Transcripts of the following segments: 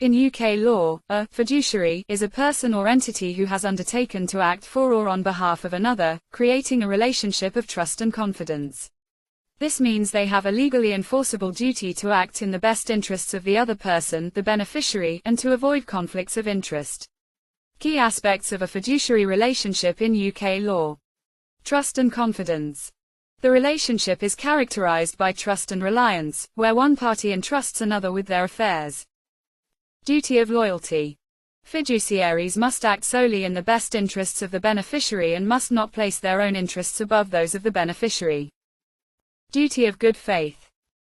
In UK law, a fiduciary is a person or entity who has undertaken to act for or on behalf of another, creating a relationship of trust and confidence. This means they have a legally enforceable duty to act in the best interests of the other person, the beneficiary, and to avoid conflicts of interest. Key aspects of a fiduciary relationship in UK law. Trust and confidence. The relationship is characterized by trust and reliance, where one party entrusts another with their affairs. Duty of loyalty. Fiduciaries must act solely in the best interests of the beneficiary and must not place their own interests above those of the beneficiary. Duty of good faith.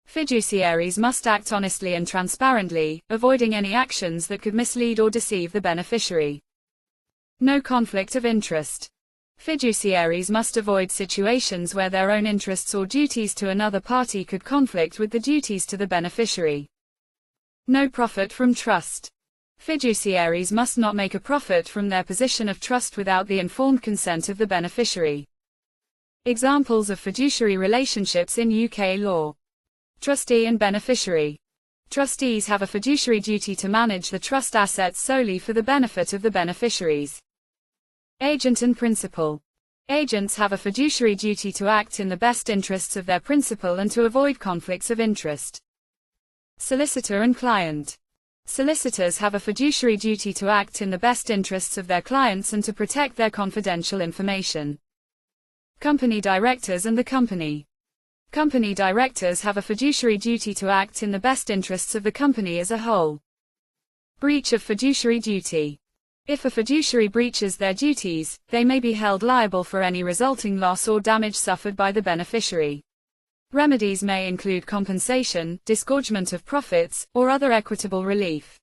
Fiduciaries must act honestly and transparently, avoiding any actions that could mislead or deceive the beneficiary. No conflict of interest. Fiduciaries must avoid situations where their own interests or duties to another party could conflict with the duties to the beneficiary. No profit from trust. Fiduciaries must not make a profit from their position of trust without the informed consent of the beneficiary. Examples of fiduciary relationships in UK law. Trustee and beneficiary. Trustees have a fiduciary duty to manage the trust assets solely for the benefit of the beneficiaries. Agent and principal. Agents have a fiduciary duty to act in the best interests of their principal and to avoid conflicts of interest. Solicitor and client. Solicitors have a fiduciary duty to act in the best interests of their clients and to protect their confidential information. Company directors and the company. Company directors have a fiduciary duty to act in the best interests of the company as a whole. Breach of fiduciary duty. If a fiduciary breaches their duties, they may be held liable for any resulting loss or damage suffered by the beneficiary. Remedies may include compensation, disgorgement of profits, or other equitable relief.